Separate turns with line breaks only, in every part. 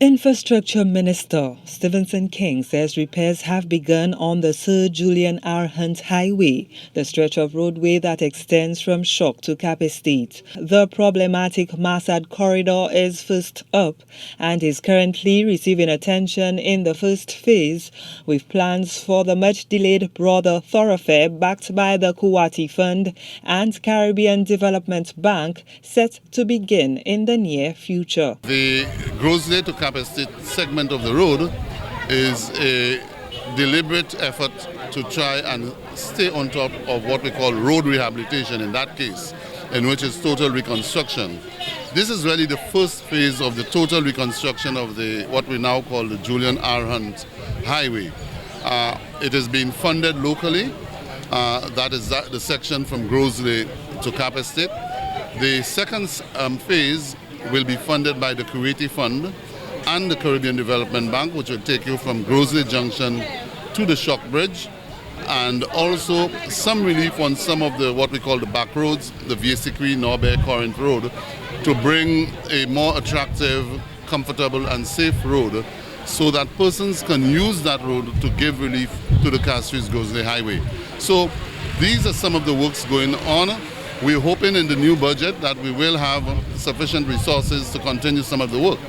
Infrastructure Minister Stephenson King says repairs have begun on the Sir Julian R Hunte Highway, the stretch of roadway that extends from Shock to Cap Estate. The problematic Massad corridor is first up and is currently receiving attention in the first phase, with plans for the much-delayed broader thoroughfare backed by the Kuwati Fund and Caribbean Development Bank set to begin in the near future.
The Gros Islet to Cap Estate segment of the road is a deliberate effort to try and stay on top of what we call road rehabilitation in that case, in which is total reconstruction. This is really the first phase of the total reconstruction of what we now call the Julian R Hunte Highway. It is being funded locally. That is the section from Gros Islet to Cap Estate. The second phase will be funded by the Kuwaiti Fund and the Caribbean Development Bank, which will take you from Gros Islet Junction to the Shock Bridge, and also some relief on some of what we call the back roads, the Vieux-Sequi, Norbert, Corinth Road, to bring a more attractive, comfortable and safe road so that persons can use that road to give relief to the Castries-Gros Islet Highway. So these are some of the works going on. We're hoping in the new budget that we will have sufficient resources to continue some of the work.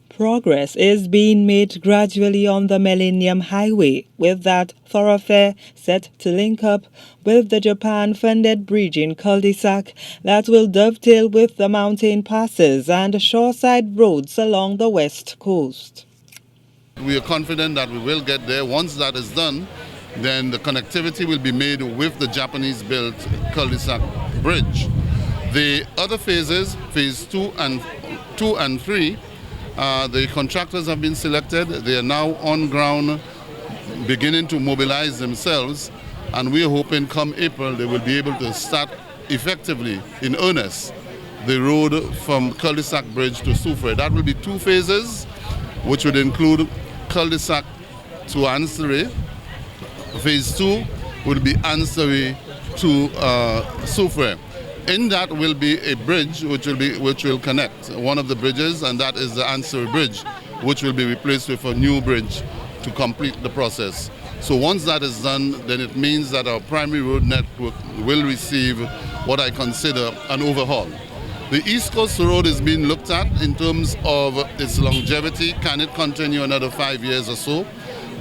Progress is being made gradually on the Millennium Highway, with that thoroughfare set to link up with the Japan-funded bridge in cul-de-sac that will dovetail with the mountain passes and shoreside roads along the west coast.
We are confident that we will get there. Once that is done, then the connectivity will be made with the Japanese-built cul-de-sac bridge. The other phases, phase 2 and 3, the contractors have been selected. They are now on ground, beginning to mobilize themselves, and we are hoping come April they will be able to start effectively, in earnest, the road from cul-de-sac bridge to Soufrière. That will be 2 phases, which would include cul-de-sac to Anseray. Phase 2 will be Anseray to Soufrière. In that will be a bridge which will connect one of the bridges, and that is the Anseray Bridge, which will be replaced with a new bridge to complete the process. So once that is done, then it means that our primary road network will receive what I consider an overhaul. The East Coast Road is being looked at in terms of its longevity. Can it continue another 5 years or so?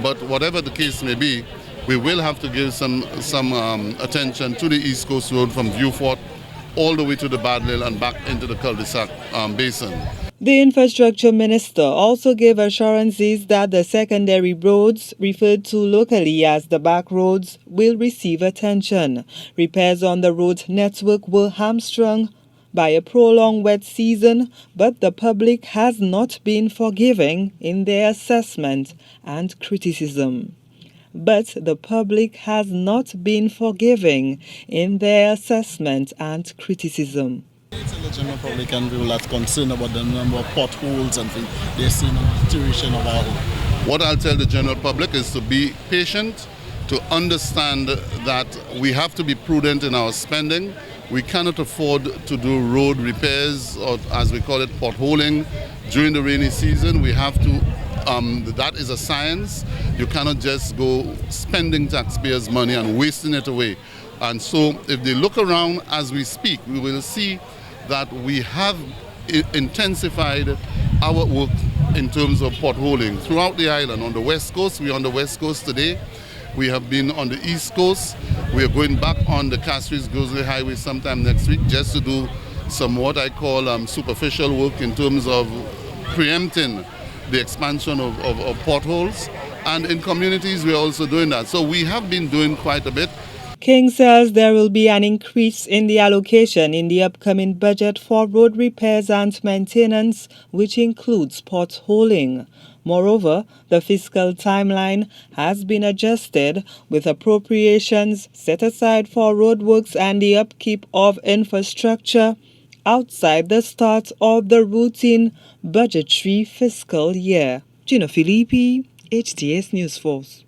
But whatever the case may be, we will have to give some attention to the East Coast Road from Vieux-Fort all the way to the Badlil and back into the cul-de-sac basin.
The infrastructure minister also gave assurances that the secondary roads, referred to locally as the back roads, will receive attention. Repairs on the road network were hamstrung by a prolonged wet season, but the public has not been forgiving in their assessment and criticism. But the public has not been forgiving in their assessment and criticism.
The general public and people that's concerned about the number of potholes and things they're seeing in the deterioration of our road.
What I'll tell the general public is to be patient, to understand that we have to be prudent in our spending. We cannot afford to do road repairs, or as we call it, potholing, during the rainy season. We have to, that is a science. You cannot just go spending taxpayers' money and wasting it away. And so if they look around as we speak, we will see that we have intensified our work in terms of potholing throughout the island. On the west coast, we're on the west coast today. We have been on the east coast. We are going back on the Castries-Gros Islet Highway sometime next week just to do some what I call superficial work in terms of preempting the expansion of potholes. And in communities, we're also doing that. So we have been doing quite a bit.
King says there will be an increase in the allocation in the upcoming budget for road repairs and maintenance, which includes potholing. Moreover, the fiscal timeline has been adjusted, with appropriations set aside for roadworks and the upkeep of infrastructure outside the start of the routine budgetary fiscal year. Gina Filippi, HTS News Force.